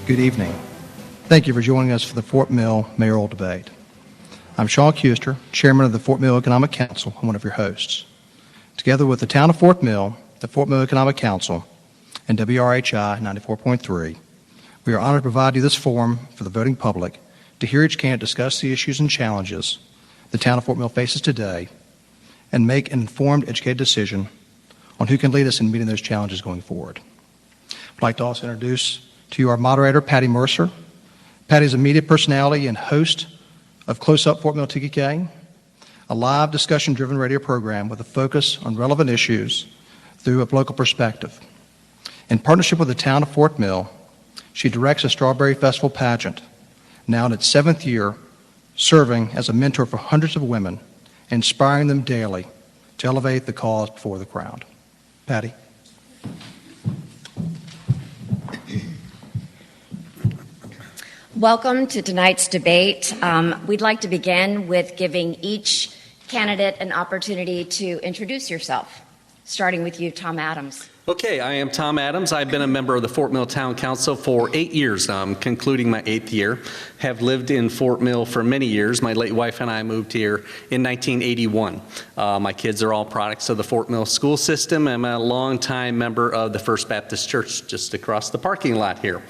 Good evening. Thank you for joining us for the Fort Mill Mayoral Debate. I'm Shaw Kuster, Chairman of the Fort Mill Economic Council and one of your hosts. Together with the Town of Fort Mill, the Fort Mill Economic Council, and WRHI 94.3, we are honored to provide you this forum for the voting public to hear each candidate discuss the issues and challenges the Town of Fort Mill faces today and make an informed, educated decision on who can lead us in meeting those challenges going forward. I'd like to also introduce to you our moderator, Patty Mercer. Patty is a media personality and host of Close Up Fort Mill TKK, a live discussion-driven radio program with a focus on relevant issues through a local perspective. In partnership with the Town of Fort Mill, she directs a Strawberry Festival pageant, now in its 7th year, serving as a mentor for hundreds of women, inspiring them daily to elevate the cause before the crowd. Patty. Welcome to tonight's debate. We'd like to begin with giving each candidate an opportunity to introduce yourself, starting with you, Tom Adams. Okay, I am Tom Adams. I've been a member of the Fort Mill Town Council for 8 years now. I'm concluding my 8th year. Have lived in Fort Mill for many years. My late wife and I moved here in 1981. My kids are all products of the Fort Mill school system. I'm a longtime member of the First Baptist Church just across the parking lot here.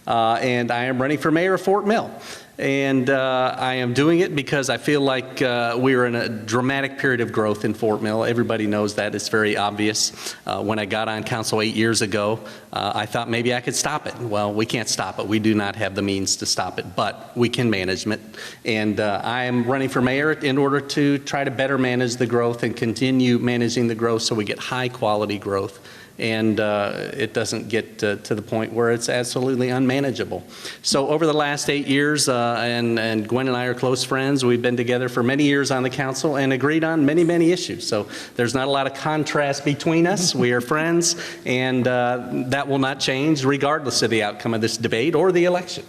And I am running for mayor of Fort Mill. And I am doing it because I feel like we are in a dramatic period of growth in Fort Mill. Everybody knows that. It's very obvious. When I got on council 8 years ago, I thought maybe I could stop it. Well, we can't stop it. We do not have the means to stop it, but we can manage it. And I am running for mayor in order to try to better manage the growth and continue managing the growth so we get high quality growth. And it doesn't get to the point where it's absolutely unmanageable. So over the last 8 years, and Gwen and I are close friends, we've been together for many years on the council and agreed on many, many issues. So there's not a lot of contrast between us. We are friends, and that will not change regardless of the outcome of this debate or the election.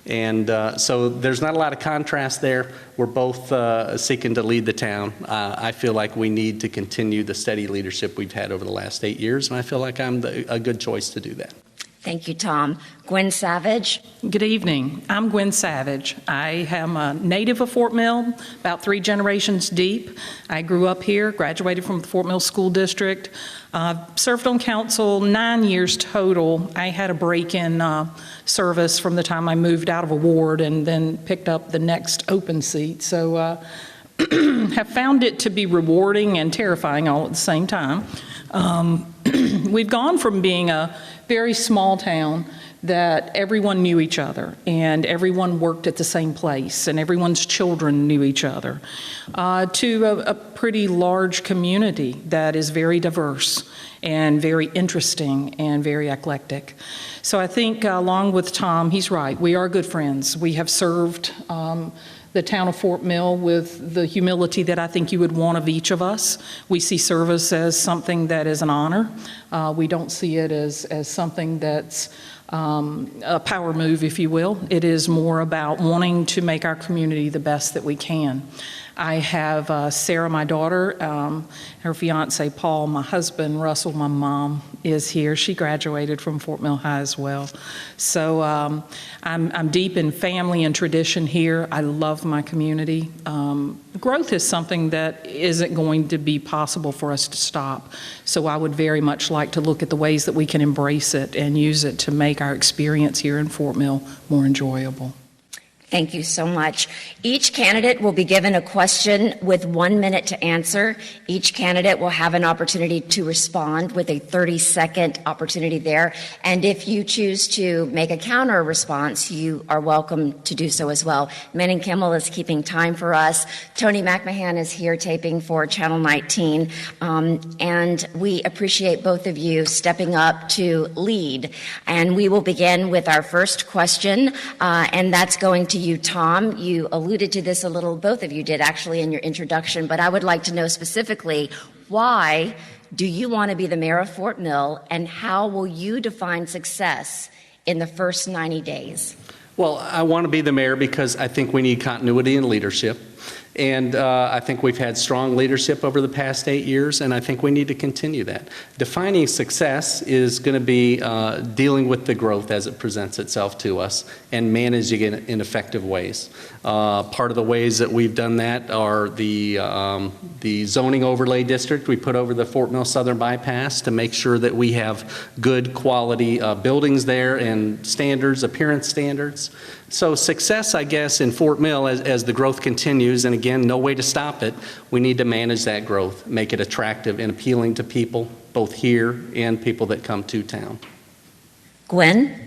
And so there's not a lot of contrast there. We're both seeking to lead the town. I feel like we need to continue the steady leadership we've had over the last 8 years, and I feel like I'm a good choice to do that. Thank you, Tom. Gwen Savage. Good evening. I'm Gwen Savage. I am a native of Fort Mill, about 3 generations deep. I grew up here, graduated from the Fort Mill School District, served on council 9 years total. I had a break in service from the time I moved out of a ward and then picked up the next open seat. So have found it to be rewarding and terrifying all at the same time. We've gone from being a very small town that everyone knew each other and everyone worked at the same place and everyone's children knew each other, to a pretty large community that is very diverse and very interesting and very eclectic. So I think along with Tom, he's right, we are good friends. We have served the town of Fort Mill with the humility that I think you would want of each of us. We see service as something that is an honor. We don't see it as something that's a power move, if you will. It is more about wanting to make our community the best that we can. I have Sarah, my daughter, her fiance Paul, my husband Russell, my mom is here. She graduated from Fort Mill High as well. So I'm deep in family and tradition here. I love my community. Growth is something that isn't going to be possible for us to stop. So I would very much like to look at the ways that we can embrace it and use it to make our experience here in Fort Mill more enjoyable. Thank you so much. Each candidate will be given a question with 1 minute to answer. Each candidate will have an opportunity to respond with a 30-second opportunity there. And if you choose to make a counter response, you are welcome to do so as well. Manning Kimmel is keeping time for us. Tony McMahon is here taping for Channel 19. And we appreciate both of you stepping up to lead. And we will begin with our first question, and that's going to you, Tom. You alluded to this a little, both of you did actually in your introduction, but I would like to know specifically, why do you want to be the mayor of Fort Mill, and how will you define success in the first 90 days? Well, I want to be the mayor because I think we need continuity in leadership. And I think we've had strong leadership over the past 8 years, and I think we need to continue that. Defining success is going to be dealing with the growth as it presents itself to us and managing it in effective ways. Part of the ways that we've done that are the zoning overlay district we put over the Fort Mill Southern Bypass to make sure that we have good quality buildings there and standards, appearance standards. So success, I guess, in Fort Mill as the growth continues, and again, no way to stop it, we need to manage that growth, make it attractive and appealing to people, both here and people that come to town. Guynn?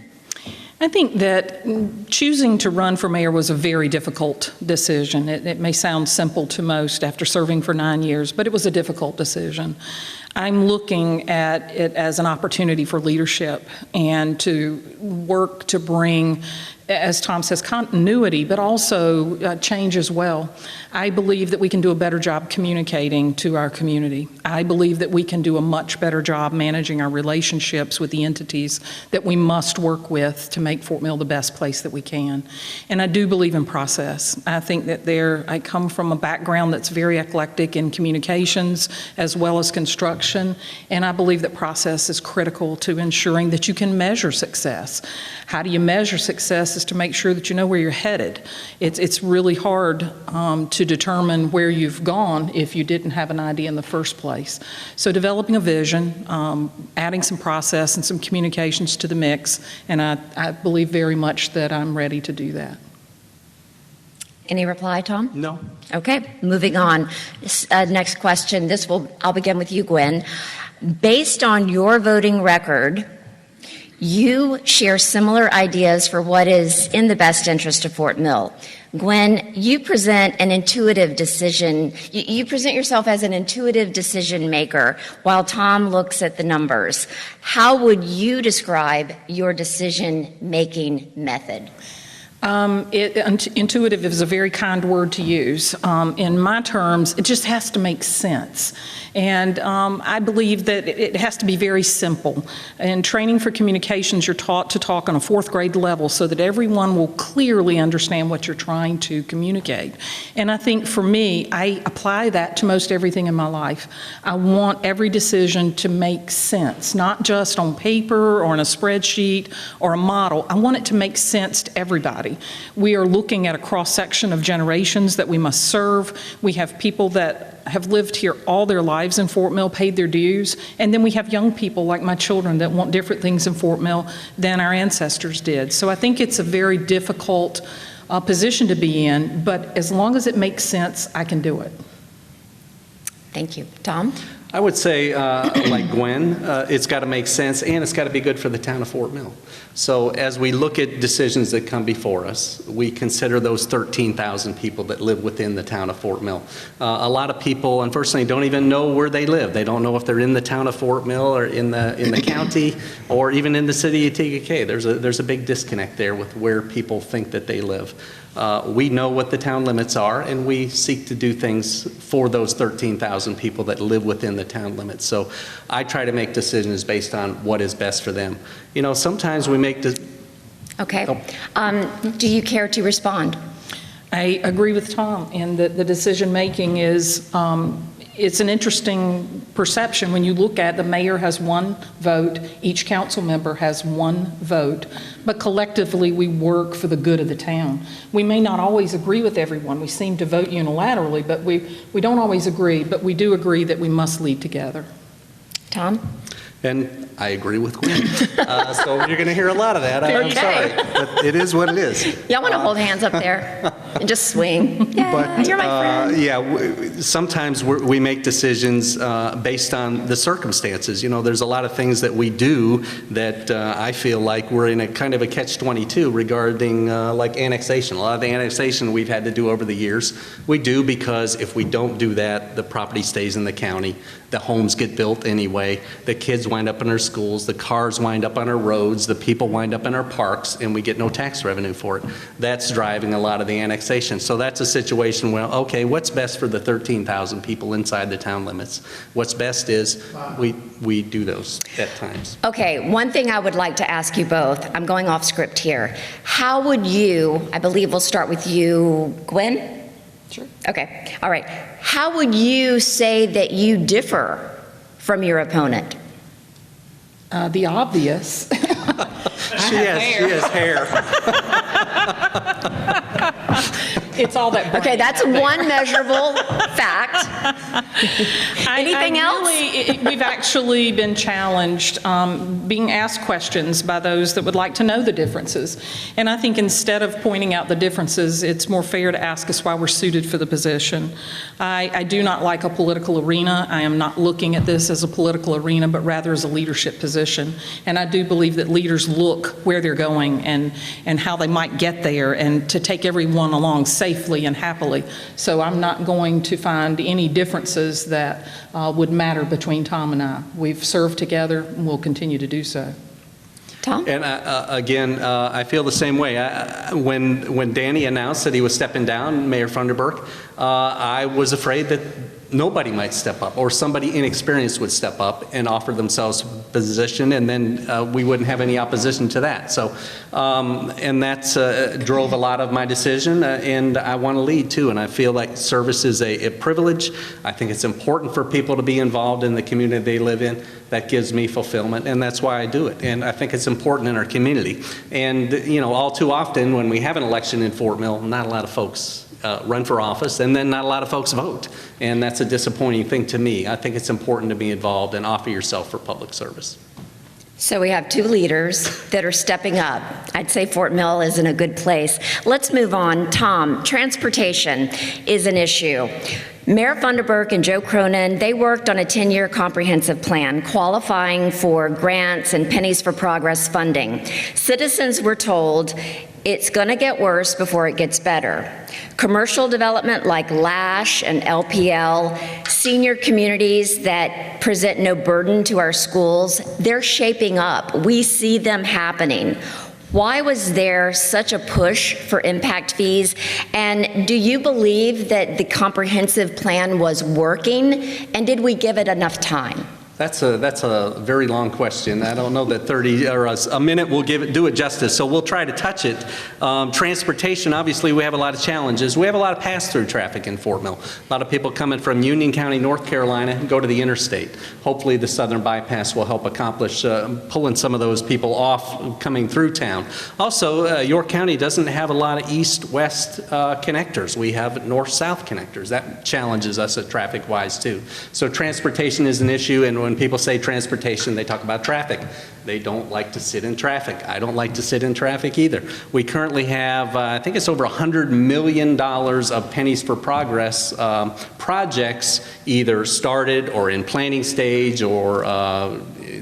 I think that choosing to run for mayor was a very difficult decision. It may sound simple to most after serving for 9 years, but it was a difficult decision. I'm looking at it as an opportunity for leadership and to work to bring, as Tom says, continuity, but also change as well. I believe that we can do a better job communicating to our community. I believe that we can do a much better job managing our relationships with the entities that we must work with to make Fort Mill the best place that we can. And I do believe in process. I think that I come from a background that's very eclectic in communications as well as construction, and I believe that process is critical to ensuring that you can measure success. How do you measure success is to make sure that you know where you're headed. It's really hard to determine where you've gone if you didn't have an idea in the first place. So developing a vision, adding some process and some communications to the mix, and I believe very much that I'm ready to do that. Any reply, Tom? No. Okay, moving on. Next question. I'll begin with you, Guynn. Based on your voting record, you share similar ideas for what is in the best interest of Fort Mill. Guynn, you present an intuitive decision. You present yourself as an intuitive decision maker while Tom looks at the numbers. How would you describe your decision-making method? Intuitive is a very kind word to use. In my terms, it just has to make sense. And I believe that it has to be very simple. In training for communications, you're taught to talk on a 4th grade level so that everyone will clearly understand what you're trying to communicate. And I think for me, I apply that to most everything in my life. I want every decision to make sense, not just on paper or in a spreadsheet or a model. I want it to make sense to everybody. We are looking at a cross-section of generations that we must serve. We have people that have lived here all their lives in Fort Mill, paid their dues, and then we have young people like my children that want different things in Fort Mill than our ancestors did. So I think it's a very difficult position to be in, but as long as it makes sense, I can do it. Thank you. Tom? I would say, like Guynn, it's got to make sense and it's got to be good for the town of Fort Mill. So as we look at decisions that come before us, we consider those 13,000 people that live within the town of Fort Mill. A lot of people, unfortunately, don't even know where they live. They don't know if they're in the town of Fort Mill or in the county or even in the city of TKK. There's a big disconnect there with where people think that they live. We know what the town limits are, and we seek to do things for those 13,000 people that live within the town limits. So I try to make decisions based on what is best for them. You know, sometimes we make Okay. Do you care to respond? I agree with Tom in that the decision-making is, it's an interesting perception when you look at the mayor has 1 vote, each council member has 1 vote, but collectively we work for the good of the town. We may not always agree with everyone. We seem to vote unilaterally, but we don't always agree, but we do agree that we must lead together. Tom? And I agree with Guynn. So you're going to hear a lot of that. I'm Okay. sorry, but it is what it is. Y'all want to hold hands up there and just swing? Yeah, you're my friend. Sometimes we make decisions based on the circumstances. You know, there's a lot of things that we do that I feel like we're in a kind of a catch-22 regarding like annexation. A lot of the annexation we've had to do over the years, we do because if we don't do that, the property stays in the county. The homes get built anyway. The kids wind up in our schools. The cars wind up on our roads. The people wind up in our parks, and we get no tax revenue for it. That's driving a lot of the annexation. So that's a situation where, okay, what's best for the 13,000 people inside the town limits? What's best is we do those at times. Okay, one thing I would like to ask you both, I'm going off script here. How would you, I believe we'll start with you, Guynn? Sure. Okay, all right. How would you say that you differ from your opponent? The obvious. She has hair. It's all that brain. Okay, that's one measurable fact. Anything else? We've actually been challenged, being asked questions by those that would like to know the differences. And I think instead of pointing out the differences, it's more fair to ask us why we're suited for the position. I do not like a political arena. I am not looking at this as a political arena, but rather as a leadership position. And I do believe that leaders look where they're going and how they might get there, and to take everyone along safely and happily. So I'm not going to find any differences that would matter between Tom and I. We've served together and we'll continue to do so. Tom? And again, I feel the same way. When Danny announced that he was stepping down, Mayor Funderburk, I was afraid that nobody might step up, or somebody inexperienced would step up and offer themselves a position, and then we wouldn't have any opposition to that. So, and that drove a lot of my decision, and I want to lead too, and I feel like service is a privilege. I think it's important for people to be involved in the community they live in. That gives me fulfillment, and that's why I do it. And I think it's important in our community. And, you know, all too often when we have an election in Fort Mill, not a lot of folks run for office, and then not a lot of folks vote. And that's a disappointing thing to me. I think it's important to be involved and offer yourself for public service. So we have two leaders that are stepping up. I'd say Fort Mill is in a good place. Let's move on. Tom, transportation is an issue. Mayor Funderburk and Joe Cronin, they worked on a 10-year comprehensive plan qualifying for grants and pennies for progress funding. Citizens were told it's going to get worse before it gets better. Commercial development like LASH and LPL, senior communities that present no burden to our schools, they're shaping up. We see them happening. Why was there such a push for impact fees? And do you believe that the comprehensive plan was working? And did we give it enough time? That's a very long question. I don't know that 30 or a minute will do it justice, so we'll try to touch it. Transportation, obviously, we have a lot of challenges. We have a lot of pass-through traffic in Fort Mill. A lot of people coming from Union County, North Carolina, go to the interstate. Hopefully, the Southern Bypass will help accomplish pulling some of those people off coming through town. Also, York County doesn't have a lot of east-west connectors. We have north-south connectors. That challenges us traffic-wise, too. So transportation is an issue, and when people say transportation, they talk about traffic. They don't like to sit in traffic. I don't like to sit in traffic either. We currently have, I think it's over $100 million of pennies for progress projects either started or in planning stage or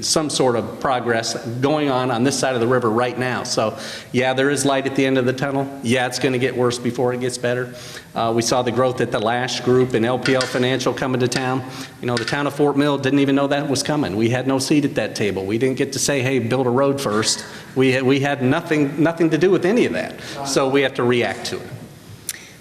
some sort of progress going on this side of the river right now. So yeah, there is light at the end of the tunnel. Yeah, it's going to get worse before it gets better. We saw the growth at the LASH group and LPL Financial coming to town. You know, the town of Fort Mill didn't even know that was coming. We had no seat at that table. We didn't get to say, hey, build a road first. We had nothing to do with any of that. So we have to react to it.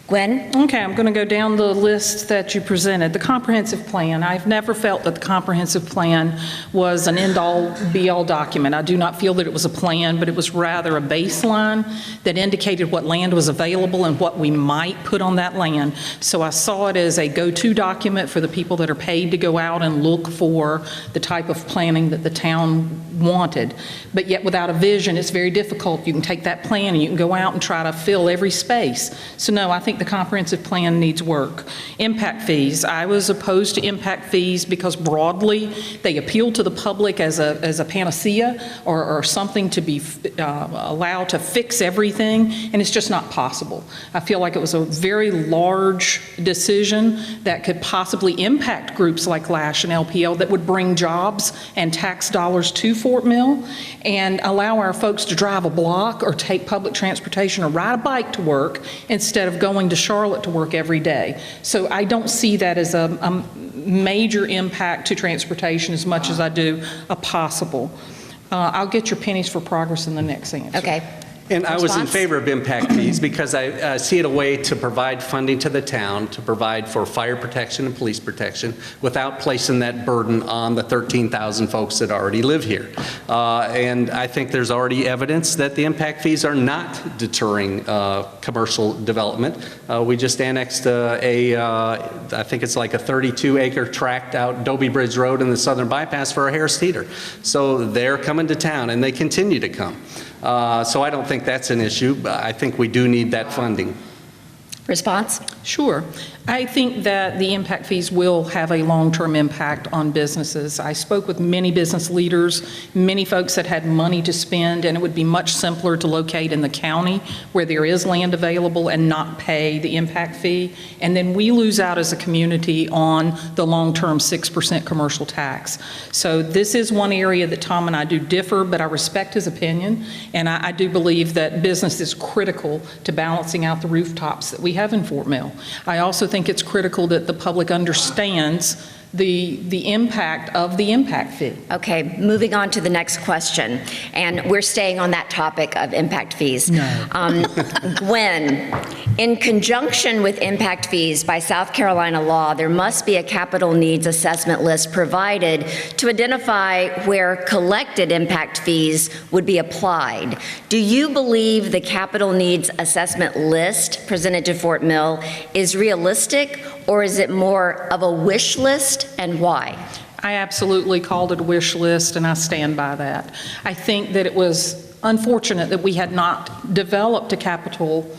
Guynn? Okay, I'm going to go down the list that you presented. The comprehensive plan, I've never felt that the comprehensive plan was an end-all, be-all document. I do not feel that it was a plan, but it was rather a baseline that indicated what land was available and what we might put on that land. So I saw it as a go-to document for the people that are paid to go out and look for the type of planning that the town wanted. But yet without a vision, it's very difficult. You can take that plan and you can go out and try to fill every space. So no, I think the comprehensive plan needs work. Impact fees. I was opposed to impact fees because broadly they appeal to the public as a panacea or something to be allowed to fix everything, and it's just not possible. I feel like it was a very large decision that could possibly impact groups like LASH and LPL that would bring jobs and tax dollars to Fort Mill and allow our folks to drive a block or take public transportation or ride a bike to work instead of going to Charlotte to work every day. So I don't see that as a major impact to transportation as much as I do a possible. I'll get your pennies for progress in the next answer. Okay. And I was in Response? favor of impact fees because I see it a way to provide funding to the town, to provide for fire protection and police protection without placing that burden on the 13,000 folks that already live here. And I think there's already evidence that the impact fees are not deterring commercial development. We just annexed I think it's like a 32-acre tract out Dobie Bridge Road in the Southern Bypass for a Harris Theater. So they're coming to town, and they continue to come. So I don't think that's an issue, but I think we do need that funding. Response? Sure. I think that the impact fees will have a long-term impact on businesses. I spoke with many business leaders, many folks that had money to spend, and it would be much simpler to locate in the county where there is land available and not pay the impact fee. And then we lose out as a community on the long-term 6% commercial tax. So this is one area that Tom and I do differ, but I respect his opinion, and I do believe that business is critical to balancing out the rooftops that we have in Fort Mill. I also think it's critical that the public understands the impact of the impact fee. Okay, moving on to the next question, and we're staying on that topic of impact fees. No. Guynn, in conjunction with impact fees by South Carolina law, there must be a capital needs assessment list provided to identify where collected impact fees would be applied. Do you believe the capital needs assessment list presented to Fort Mill is realistic, or is it more of a wish list, and why? I absolutely called it a wish list, and I stand by that. I think that it was unfortunate that we had not developed a capital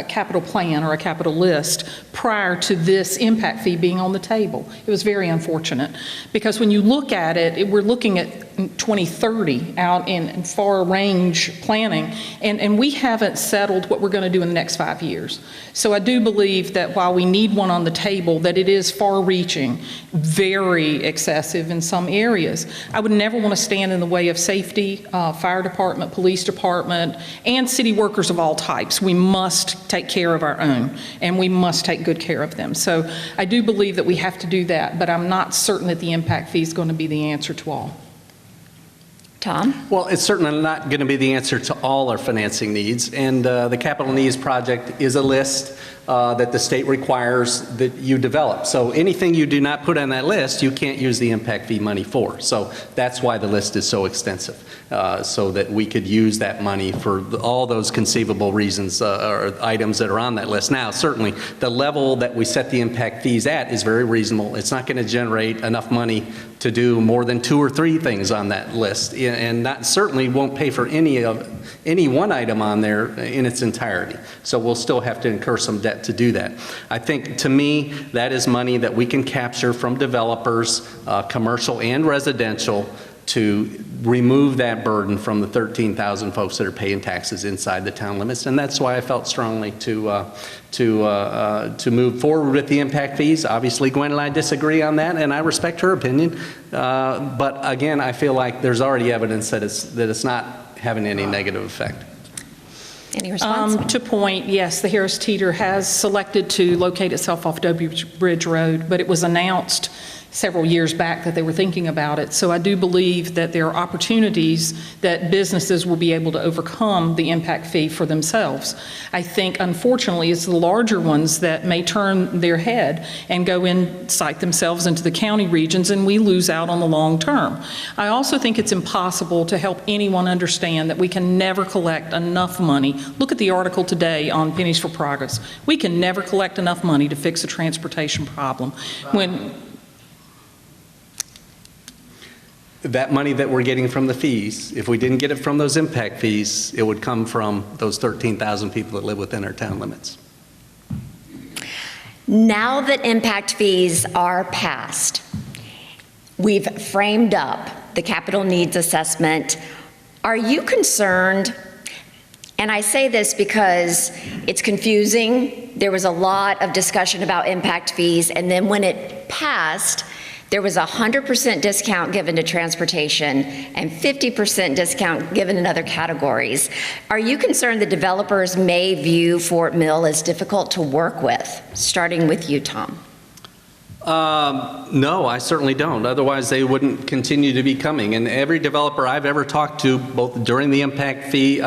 capital plan or a capital list prior to this impact fee being on the table. It was very unfortunate because when you look at it, we're looking at 2030 out in far range planning, and we haven't settled what we're going to do in the next 5 years. So I do believe that while we need one on the table, that it is far reaching, very excessive in some areas. I would never want to stand in the way of safety, fire department, police department, and city workers of all types. We must take care of our own, and we must take good care of them. So I do believe that we have to do that, but I'm not certain that the impact fee is going to be the answer to all. Tom? Well, it's certainly not going to be the answer to all our financing needs, and the Capital Needs Project is a list that the state requires that you develop. So anything you do not put on that list, you can't use the impact fee money for. So that's why the list is so extensive, so that we could use that money for all those conceivable reasons or items that are on that list. Now, certainly, the level that we set the impact fees at is very reasonable. It's not going to generate enough money to do more than 2 or 3 things on that list, and that certainly won't pay for any one item on there in its entirety. So we'll still have to incur some debt to do that. I think, to me, that is money that we can capture from developers, commercial and residential, to remove that burden from the 13,000 folks that are paying taxes inside the town limits. And that's why I felt strongly to move forward with the impact fees. Obviously, Guynn and I disagree on that, and I respect her opinion. But again, I feel like there's already evidence that it's not having any negative effect. Any response? To point, yes, the Harris Teeter has selected to locate itself off Dobie Bridge Road, but it was announced several years back that they were thinking about it. So I do believe that there are opportunities that businesses will be able to overcome the impact fee for themselves. I think, unfortunately, it's the larger ones that may turn their head and go and site themselves into the county regions, and we lose out on the long term. I also think it's impossible to help anyone understand that we can never collect enough money. Look at the article today on Pennies for Progress. We can never collect enough money to fix a transportation problem. That money that we're getting from the fees, if we didn't get it from those impact fees, it would come from those 13,000 people that live within our town limits. Now that impact fees are passed, we've framed up the capital needs assessment. Are you concerned? And I say this because it's confusing. There was a lot of discussion about impact fees, and then when it passed, there was a 100% discount given to transportation and 50% discount given in other categories. Are you concerned that developers may view Fort Mill as difficult to work with? Starting with you, Tom. No, I certainly don't. Otherwise, they wouldn't continue to be coming. And every developer I've ever talked to, both during the impact fee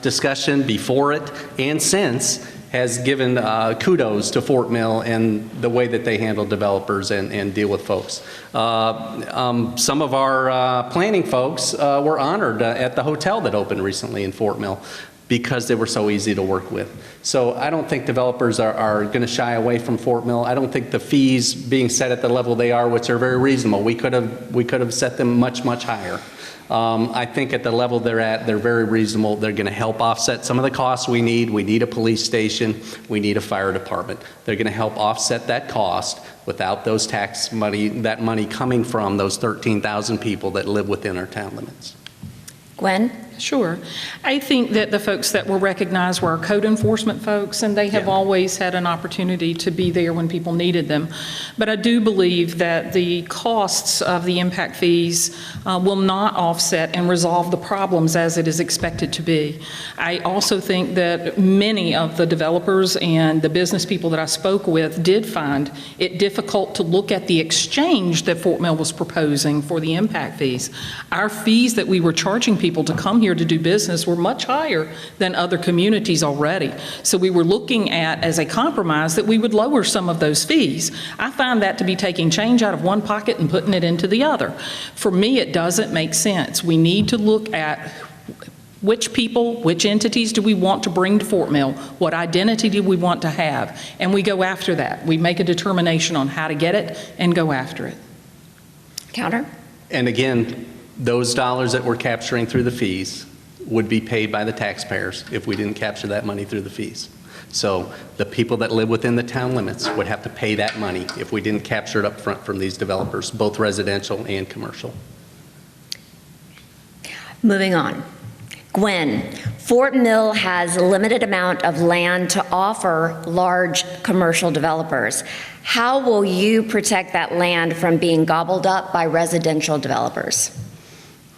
discussion, before it, and since, has given kudos to Fort Mill and the way that they handle developers and deal with folks. Some of our planning folks were honored at the hotel that opened recently in Fort Mill, because they were so easy to work with. So I don't think developers are going to shy away from Fort Mill. I don't think the fees being set at the level they are, which are very reasonable, we could have set them much, much higher. I think at the level they're at, they're very reasonable. They're going to help offset some of the costs we need. We need a police station. We need a fire department. They're going to help offset that cost without those tax money, that money coming from those 13,000 people that live within our town limits. Gwen? Sure. I think that the folks that were recognized were our code enforcement folks, and they have always had an opportunity to be there when people needed them. But I do believe that the costs of the impact fees will not offset and resolve the problems as it is expected to be. I also think that many of the developers and the business people that I spoke with did find it difficult to look at the exchange that Fort Mill was proposing for the impact fees. Our fees that we were charging people to come here to do business were much higher than other communities already. So we were looking at, as a compromise, that we would lower some of those fees. I find that to be taking change out of one pocket and putting it into the other. For me, it doesn't make sense. We need to look at which people, which entities do we want to bring to Fort Mill? What identity do we want to have? And we go after that. We make a determination on how to get it and go after it. Counter? And again, those dollars that we're capturing through the fees would be paid by the taxpayers if we didn't capture that money through the fees. So the people that live within the town limits would have to pay that money if we didn't capture it up front from these developers, both residential and commercial. Moving on. Gwen, Fort Mill has a limited amount of land to offer large commercial developers. How will you protect that land from being gobbled up by residential developers?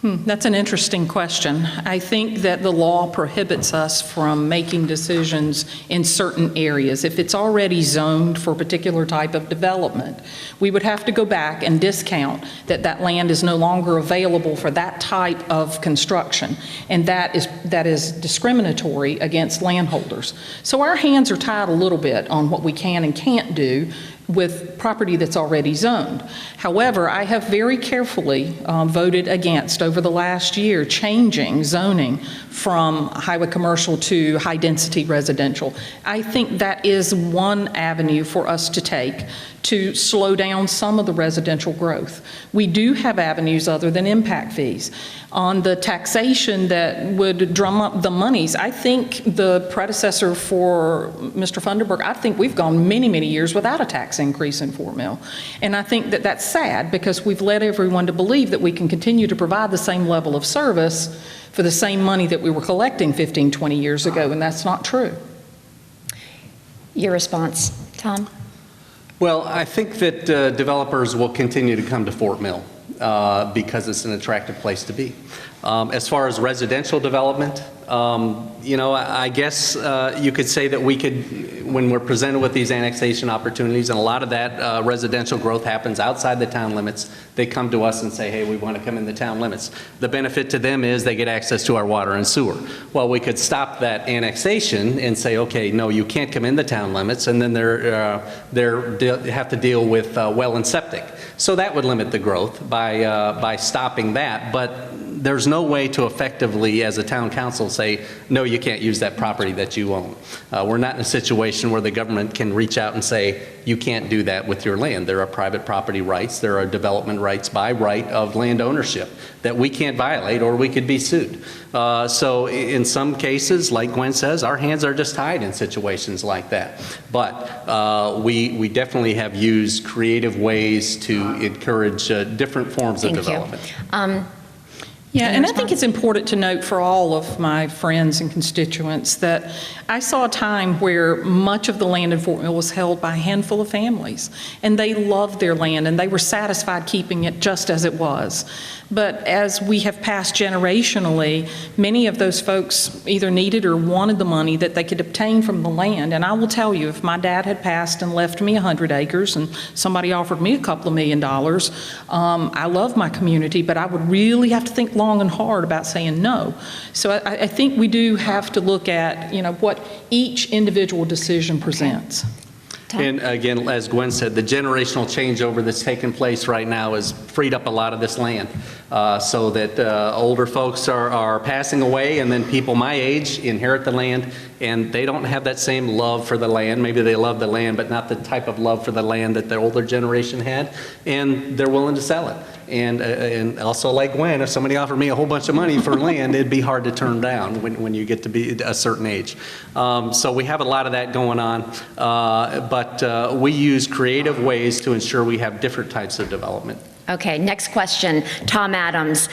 That's an interesting question. I think that the law prohibits us from making decisions in certain areas. If it's already zoned for a particular type of development, we would have to go back and discount that that land is no longer available for that type of construction, and that is discriminatory against landholders. So our hands are tied a little bit on what we can and can't do with property that's already zoned. However, I have very carefully voted against, over the last year, changing zoning from highway commercial to high-density residential. I think that is one avenue for us to take to slow down some of the residential growth. We do have avenues other than impact fees. On the taxation that would drum up the monies, I think the predecessor for Mr. Funderburg, I think we've gone many, many years without a tax increase in Fort Mill. And I think that that's sad, because we've led everyone to believe that we can continue to provide the same level of service for the same money that we were collecting 15, 20 years ago, and that's not true. Your response, Tom? Well, I think that developers will continue to come to Fort Mill because it's an attractive place to be. As far as residential development, you know, I guess you could say that we could, when we're presented with these annexation opportunities, and a lot of that residential growth happens outside the town limits, they come to us and say, hey, we want to come in the town limits. The benefit to them is they get access to our water and sewer. Well, we could stop that annexation and say, okay, no, you can't come in the town limits, and then they have to deal with well and septic. So that would limit the growth by stopping that. But there's no way to effectively, as a town council, say, no, you can't use that property that you own. We're not in a situation where the government can reach out and say, you can't do that with your land. There are private property rights, there are development rights by right of land ownership that we can't violate, or we could be sued. So in some cases, like Gwen says, our hands are just tied in situations like that. But we definitely have used creative ways to encourage different forms of development. Yeah, Any and I think response? it's important to note for all of my friends and constituents that I saw a time where much of the land in Fort Mill was held by a handful of families, and they loved their land, and they were satisfied keeping it just as it was. But as we have passed generationally, many of those folks either needed or wanted the money that they could obtain from the land. And I will tell you, if my dad had passed and left me 100 acres and somebody offered me a couple of $1 million, I love my community, but I would really have to think long and hard about saying no. So I think we do have to look at, what each individual decision presents. Tom? And again, as Gwen said, the generational changeover that's taking place right now has freed up a lot of this land so that older folks are passing away, and then people my age inherit the land, and they don't have that same love for the land. Maybe they love the land, but not the type of love for the land that the older generation had, and they're willing to sell it. And also, like Gwen, if somebody offered me a whole bunch of money for land, it'd be hard to turn down when you get to be a certain age. So we have a lot of that going on, but we use creative ways to ensure we have different types of development. Okay, next question, Tom Adams.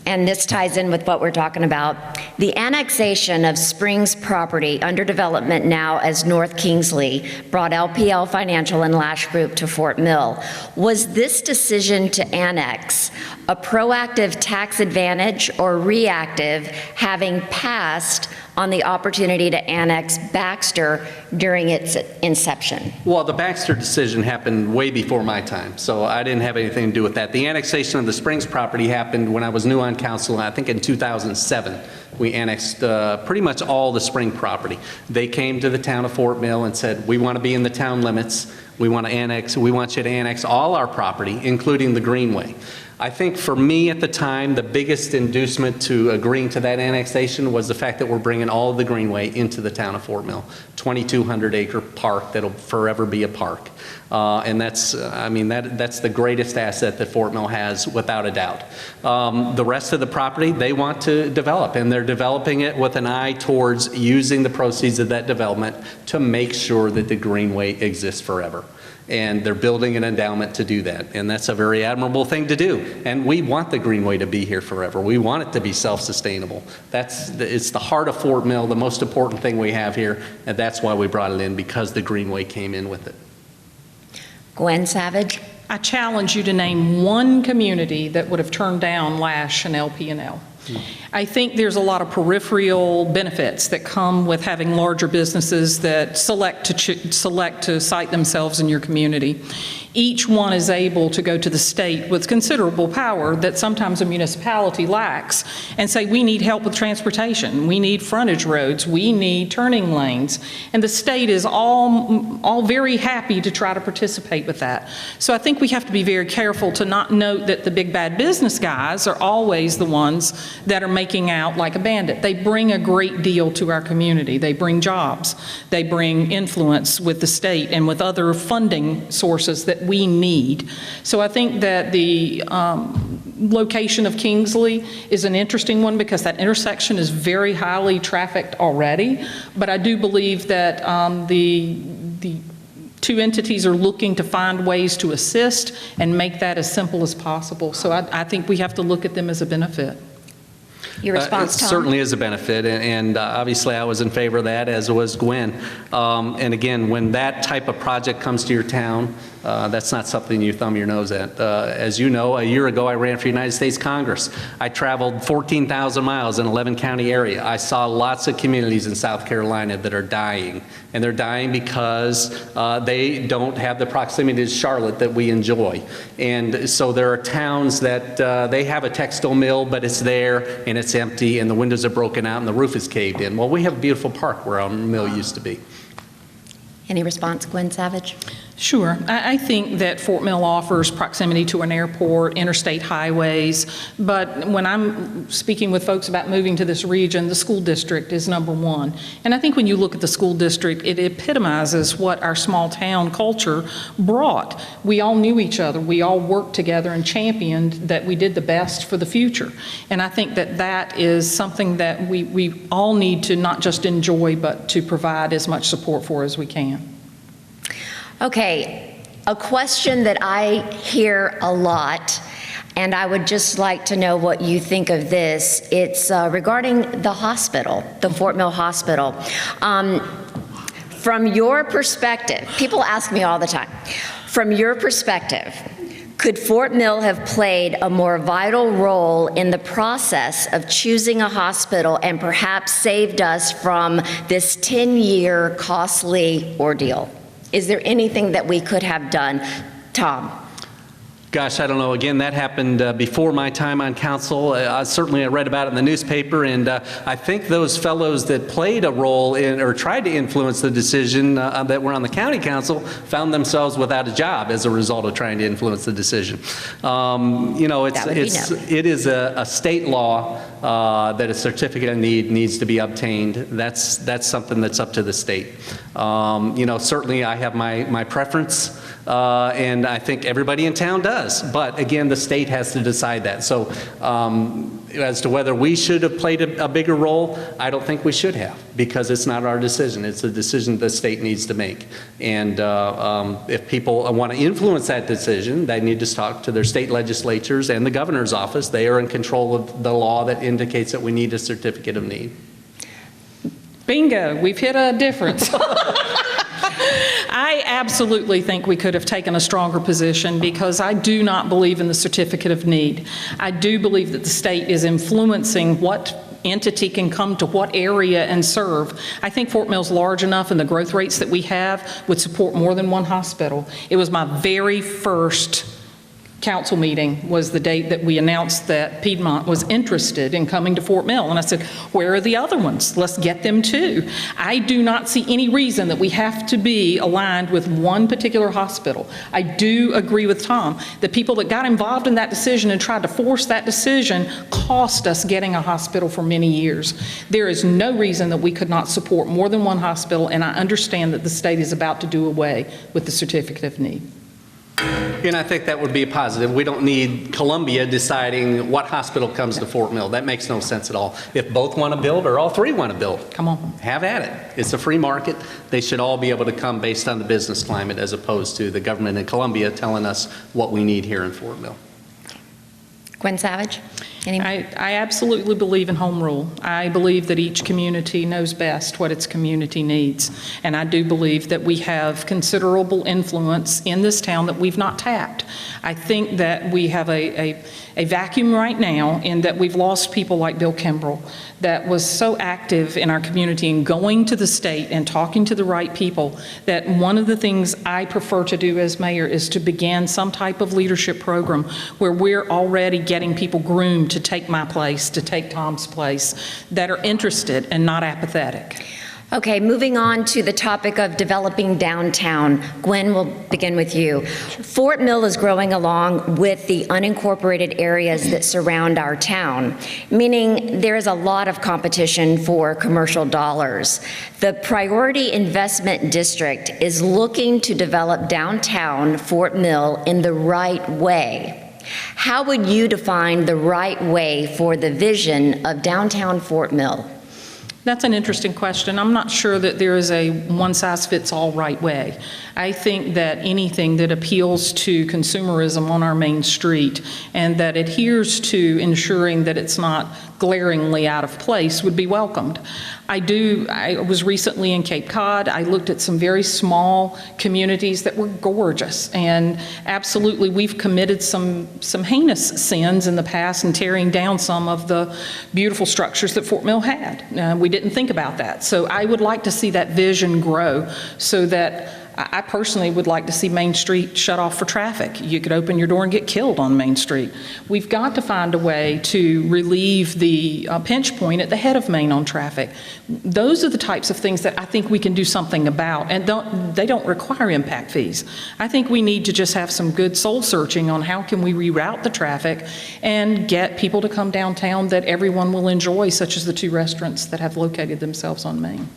And this ties in with what we're talking about. The annexation of Springs property under development now as North Kingsley brought LPL Financial and Lash Group to Fort Mill. Was this decision to annex a proactive tax advantage or reactive, having passed on the opportunity to annex Baxter during its inception? Well, the Baxter decision happened way before my time, so I didn't have anything to do with that. The annexation of the Springs property happened when I was new on council, I think in 2007. We annexed pretty much all the Spring property. They came to the town of Fort Mill and said, we want to be in the town limits. We want you to annex all our property, including the Greenway. I think for me at the time, the biggest inducement to agreeing to that annexation was the fact that we're bringing all of the Greenway into the town of Fort Mill, 2,200 acre park that'll forever be a park. And that's the greatest asset that Fort Mill has, without a doubt. The rest of the property, they want to develop, and they're developing it with an eye towards using the proceeds of that development to make sure that the Greenway exists forever. And they're building an endowment to do that. And that's a very admirable thing to do. And we want the Greenway to be here forever. We want it to be self-sustainable. It's the heart of Fort Mill, the most important thing we have here, and that's why we brought it in, because the Greenway came in with it. Gwen Savage? I challenge you to name one community that would have turned down Lash and LP&L. I think there's a lot of peripheral benefits that come with having larger businesses that select to site themselves in your community. Each one is able to go to the state with considerable power that sometimes a municipality lacks and say, we need help with transportation, we need frontage roads, we need turning lanes. And the state is all very happy to try to participate with that. So I think we have to be very careful to not note that the big bad business guys are always the ones that are making out like a bandit. They bring a great deal to our community. They bring jobs. They bring influence with the state and with other funding sources that we need. So I think that the location of Kingsley is an interesting one because that intersection is very highly trafficked already. But I do believe that the two entities are looking to find ways to assist and make that as simple as possible. So I think we have to look at them as a benefit. Your response, It Tom? certainly is a benefit, and obviously I was in favor of that, as was Gwen. And again, when that type of project comes to your town, that's not something you thumb your nose at. As you know, a year ago I ran for United States Congress. I traveled 14,000 miles in 11 county area. I saw lots of communities in South Carolina that are dying, and they're dying because they don't have the proximity to Charlotte that we enjoy. And so there are towns that they have a textile mill, but it's there and it's empty and the windows are broken out and the roof is caved in. Well, we have a beautiful park where our mill used to be. Any response, Gwen Savage? Sure. I think that Fort Mill offers proximity to an airport, interstate highways, but when I'm speaking with folks about moving to this region, the school district is number one. And I think when you look at the school district, it epitomizes what our small town culture brought. We all knew each other. We all worked together and championed that we did the best for the future. And I think that that is something that we all need to not just enjoy, but to provide as much support for as we can. Okay, a question that I hear a lot, and I would just like to know what you think of this. It's regarding the hospital, the Fort Mill Hospital. From your perspective, people ask me all the time, from your perspective, could Fort Mill have played a more vital role in the process of choosing a hospital and perhaps saved us from this 10-year costly ordeal? Is there anything that we could have done? Tom? Gosh, I don't know. Again, that happened before my time on council. Certainly I read about it in the newspaper, and I think those fellows that played a role in or tried to influence the decision that were on the county council found themselves without a job as a result of trying to influence the decision. You know, it is a state law that a certificate of need needs to be obtained. That's something that's up to the state. You know, certainly I have my preference. And I think everybody in town does. But again, the state has to decide that. So as to whether we should have played a bigger role, I don't think we should have, because it's not our decision. It's a decision the state needs to make. And if people want to influence that decision, they need to talk to their state legislatures and the governor's office. They are in control of the law that indicates that we need a certificate of need. Bingo, we've hit a difference. I absolutely think we could have taken a stronger position, because I do not believe in the certificate of need. I do believe that the state is influencing what entity can come to what area and serve. I think Fort Mill's large enough, and the growth rates that we have would support more than one hospital. It was my very first council meeting was the date that we announced that Piedmont was interested in coming to Fort Mill. And I said, where are the other ones? Let's get them too. I do not see any reason that we have to be aligned with one particular hospital. I do agree with Tom. The people that got involved in that decision and tried to force that decision cost us getting a hospital for many years. There is no reason that we could not support more than one hospital, and I understand that the state is about to do away with the certificate of need. And I think that would be a positive. We don't need Columbia deciding what hospital comes to Fort Mill. That makes no sense at all. If both want to build or all three want to build, come on, have at it. It's a free market. They should all be able to come based on the business climate, as opposed to the government in Columbia telling us what we need here in Fort Mill. Guynn Savage? I absolutely believe in home rule. I believe that each community knows best what its community needs. And I do believe that we have considerable influence in this town that we've not tapped. I think that we have a vacuum right now in that we've lost people like Bill Kimbrell, that was so active in our community and going to the state and talking to the right people, that one of the things I prefer to do as mayor is to begin some type of leadership program where we're already getting people groomed to take my place, to take Tom's place, that are interested and not apathetic. Okay, moving on to the topic of developing downtown. Guynn, we'll begin with you. Fort Mill is growing along with the unincorporated areas that surround our town, meaning there is a lot of competition for commercial dollars. The Priority Investment District is looking to develop downtown Fort Mill in the right way. How would you define the right way for the vision of downtown Fort Mill? That's an interesting question. I'm not sure that there is a one-size-fits-all right way. I think that anything that appeals to consumerism on our main street and that adheres to ensuring that it's not glaringly out of place would be welcomed. I was recently in Cape Cod. I looked at some very small communities that were gorgeous, and absolutely we've committed some heinous sins in the past in tearing down some of the beautiful structures that Fort Mill had. We didn't think about that. So I would like to see that vision grow so that I personally would like to see Main Street shut off for traffic. You could open your door and get killed on Main Street. We've got to find a way to relieve the pinch point at the head of Main on traffic. Those are the types of things that I think we can do something about, and they don't require impact fees. I think we need to just have some good soul searching on how can we reroute the traffic and get people to come downtown that everyone will enjoy, such as the two restaurants that have located themselves on Main.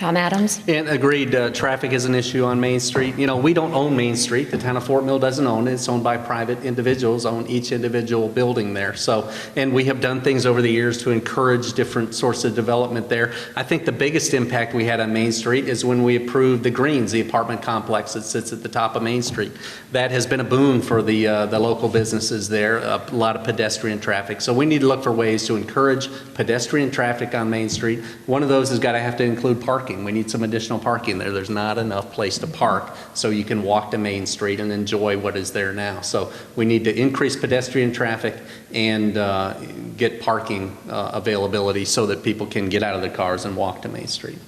Tom Adams? And agreed, traffic is an issue on Main Street. You know, we don't own Main Street. The town of Fort Mill doesn't own it. It's owned by private individuals, own each individual building there. So, and we have done things over the years to encourage different sorts of development there. I think the biggest impact we had on Main Street is when we approved the Greens, the apartment complex that sits at the top of Main Street. That has been a boon for the local businesses there, a lot of pedestrian traffic. So we need to look for ways to encourage pedestrian traffic on Main Street. One of those has got to have to include parking. We need some additional parking there. There's not enough place to park so you can walk to Main Street and enjoy what is there now. So we need to increase pedestrian traffic and get parking availability so that people can get out of their cars and walk to Main Street.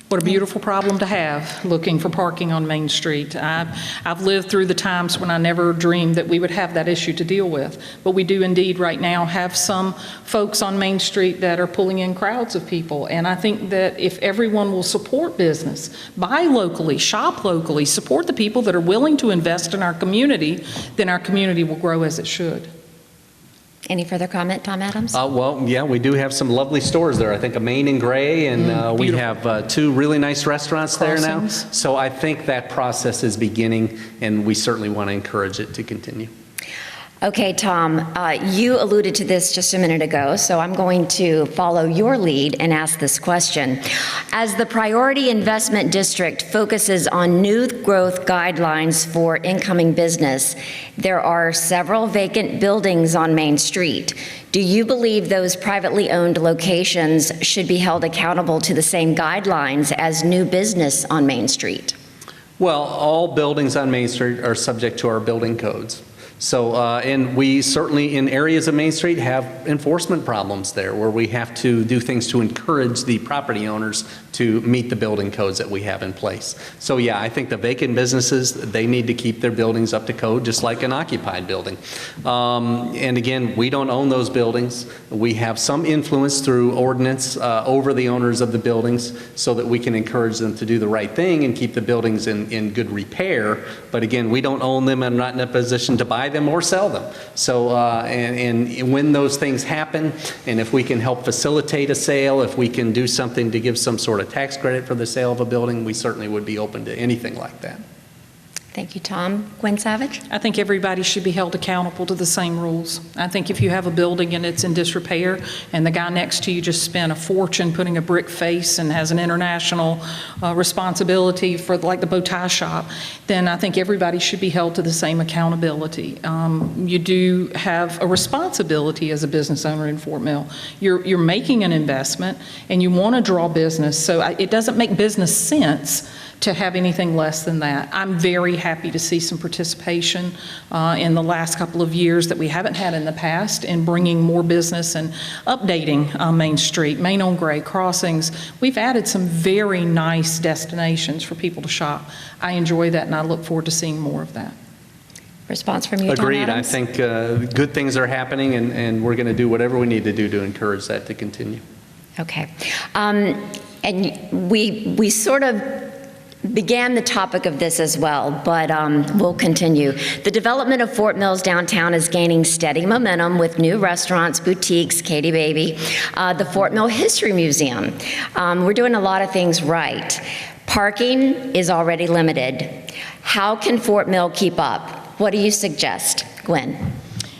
What a beautiful problem to have, looking for parking on Main Street. I've lived through the times when I never dreamed that we would have that issue to deal with. But we do indeed right now have some folks on Main Street that are pulling in crowds of people. And I think that if everyone will support business, buy locally, shop locally, support the people that are willing to invest in our community, then our community will grow as it should. Any further comment, Tom Adams? Well, yeah, we do have some lovely stores there. I think a Main and Gray, and we have 2 really nice restaurants there now. Crossings. So I think that process is beginning, and we certainly want to encourage it to continue. Okay, Tom, you alluded to this just a minute ago, so I'm going to follow your lead and ask this question. As the Priority Investment District focuses on new growth guidelines for incoming business, there are several vacant buildings on Main Street. Do you believe those privately owned locations should be held accountable to the same guidelines as new business on Main Street? Well, all buildings on Main Street are subject to our building codes. So, and we certainly in areas of Main Street have enforcement problems there where we have to do things to encourage the property owners to meet the building codes that we have in place. So yeah, I think the vacant businesses, they need to keep their buildings up to code just like an occupied building. And again, we don't own those buildings. We have some influence through ordinance over the owners of the buildings so that we can encourage them to do the right thing and keep the buildings in good repair. But again, we don't own them and not in a position to buy them or sell them. So, and when those things happen, and if we can help facilitate a sale, if we can do something to give some sort of tax credit for the sale of a building, we certainly would be open to anything like that. Thank you, Tom. Guynn Savage? I think everybody should be held accountable to the same rules. I think if you have a building and it's in disrepair and the guy next to you just spent a fortune putting a brick face and has an international responsibility for like the bow tie shop, then I think everybody should be held to the same accountability. You do have a responsibility as a business owner in Fort Mill. You're making an investment and you want to draw business, so it doesn't make business sense to have anything less than that. I'm very happy to see some participation in the last couple of years that we haven't had in the past in bringing more business and updating Main Street, Main on Gray, Crossings. We've added some very nice destinations for people to shop. I enjoy that and I look forward to seeing more of that. Response from you, Tom Agreed. I Adams? think good things are happening and we're going to do whatever we need to do to encourage that to continue. Okay. And we sort of began the topic of this as well, but we'll continue. The development of Fort Mill's downtown is gaining steady momentum with new restaurants, boutiques, Katie Baby, the Fort Mill History Museum. We're doing a lot of things right. Parking is already limited. How can Fort Mill keep up? What do you suggest, Guynn?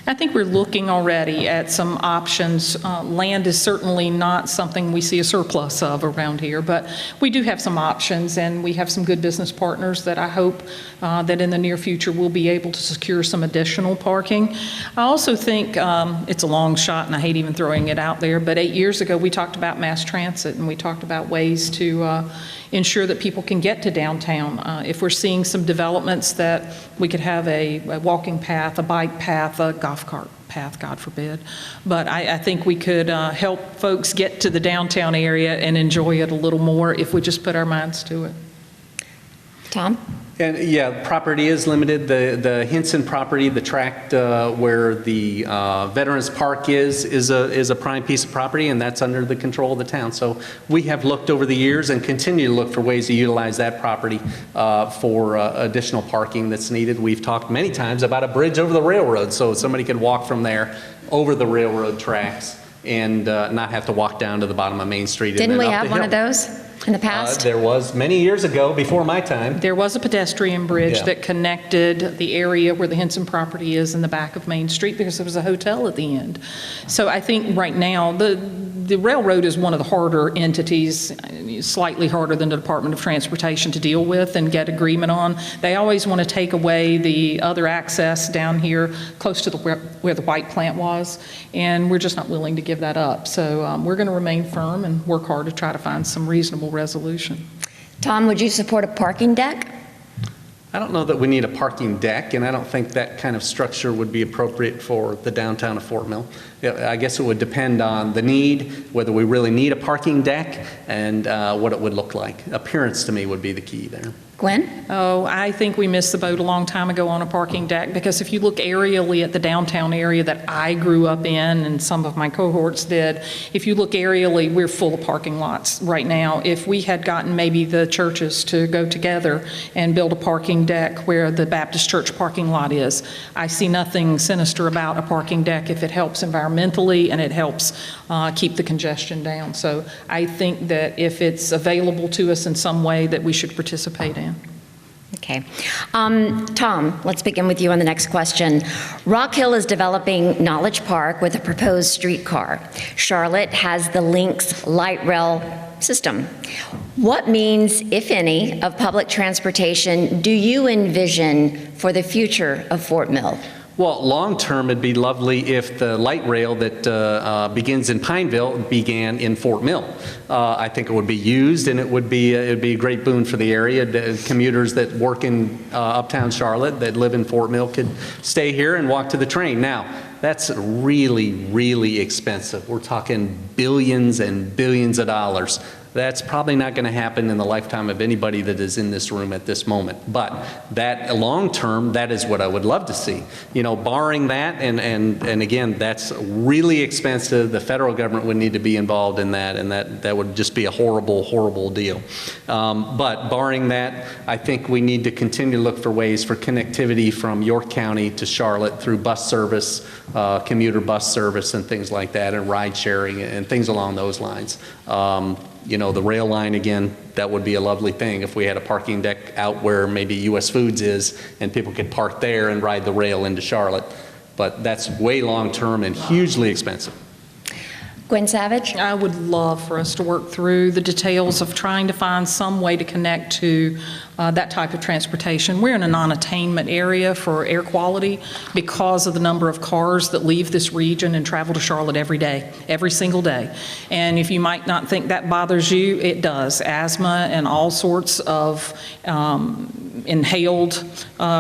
I think we're looking already at some options. Land is certainly not something we see a surplus of around here, but we do have some options, and we have some good business partners that I hope that in the near future we'll be able to secure some additional parking. I also think it's a long shot, and I hate even throwing it out there, but 8 years ago we talked about mass transit, and we talked about ways to ensure that people can get to downtown. If we're seeing some developments that we could have a walking path, a bike path, a golf cart path, God forbid. But I think we could help folks get to the downtown area and enjoy it a little more if we just put our minds to it. Tom? And yeah, property is limited. The Hinson property, the tract where the Veterans Park is a prime piece of property, and that's under the control of the town. So we have looked over the years and continue to look for ways to utilize that property for additional parking that's needed. We've talked many times about a bridge over the railroad, so somebody could walk from there over the railroad tracks and not have to walk down to the bottom of Main Street. Didn't and then we up have the one hill. of those in the past? There was many years ago, before my time. There was a pedestrian bridge Yeah. that connected the area where the Henson property is in the back of Main Street because there was a hotel at the end. So I think right now, the railroad is one of the harder entities, slightly harder than the Department of Transportation to deal with and get agreement on. They always want to take away the other access down here close to where the white plant was, and we're just not willing to give that up. So we're going to remain firm and work hard to try to find some reasonable resolution. Tom, would you support a parking deck? I don't know that we need a parking deck, and I don't think that kind of structure would be appropriate for the downtown of Fort Mill. I guess it would depend on the need, whether we really need a parking deck, and what it would look like. Appearance to me would be the key there. Guynn? Oh, I think we missed the boat a long time ago on a parking deck, because if you look aerially at the downtown area that I grew up in and some of my cohorts did, if you look aerially, we're full of parking lots right now. If we had gotten maybe the churches to go together and build a parking deck where the Baptist church parking lot is, I see nothing sinister about a parking deck if it helps environmentally and it helps keep the congestion down. So I think that if it's available to us in some way, that we should participate in. Okay. Tom, let's begin with you on the next question. Rock Hill is developing Knowledge Park with a proposed streetcar. Charlotte has the Lynx light rail system. What means, if any, of public transportation do you envision for the future of Fort Mill? Well, long-term, it'd be lovely if the light rail that begins in Pineville began in Fort Mill. I think it would be used, and it would be a great boon for the area. The commuters that work in uptown Charlotte that live in Fort Mill could stay here and walk to the train. Now, that's really, really expensive. We're talking billions and billions of dollars. That's probably not going to happen in the lifetime of anybody that is in this room at this moment. But that long-term, that is what I would love to see. You know, barring that, and again, that's really expensive. The federal government would need to be involved in that, and that would just be a horrible, horrible deal. But barring that, I think we need to continue to look for ways for connectivity from York County to Charlotte through bus service, commuter bus service and things like that, and ride sharing and things along those lines. You know, the rail line, again, that would be a lovely thing if we had a parking deck out where maybe US Foods is and people could park there and ride the rail into Charlotte. But that's way long-term and hugely expensive. Guynn Savage? I would love for us to work through the details of trying to find some way to connect to that type of transportation. We're in a non-attainment area for air quality because of the number of cars that leave this region and travel to Charlotte every day, every single day. And if you might not think that bothers you, it does. Asthma and all sorts of inhaled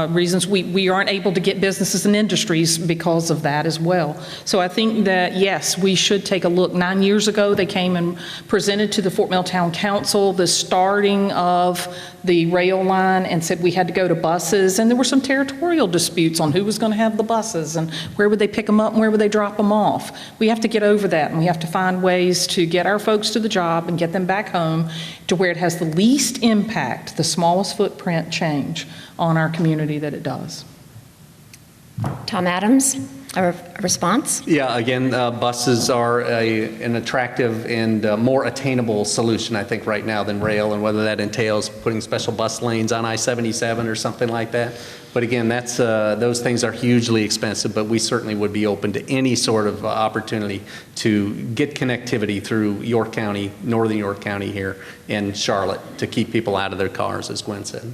reasons. We aren't able to get businesses and industries because of that as well. So I think that, yes, we should take a look. 9 years ago, they came and presented to the Fort Mill Town Council the starting of the rail line and said we had to go to buses, and there were some territorial disputes on who was going to have the buses and where would they pick them up and where would they drop them off. We have to get over that, and we have to find ways to get our folks to the job and get them back home to where it has the least impact, the smallest footprint change on our community that it does. Tom Adams, a response? Yeah, again, buses are an attractive and more attainable solution, I think, right now than rail, and whether that entails putting special bus lanes on I-77 or something like that. But again, that's those things are hugely expensive, but we certainly would be open to any sort of opportunity to get connectivity through York County, northern York County here, and Charlotte to keep people out of their cars, as Guynn said.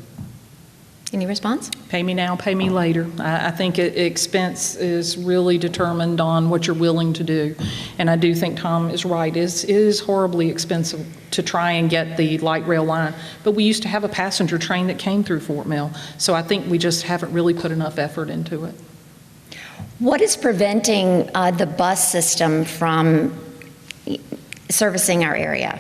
Any response? Pay me now, pay me later. I think expense is really determined on what you're willing to do. And I do think Tom is right. It is horribly expensive to try and get the light rail line. But we used to have a passenger train that came through Fort Mill. So I think we just haven't really put enough effort into it. What is preventing the bus system from servicing our area?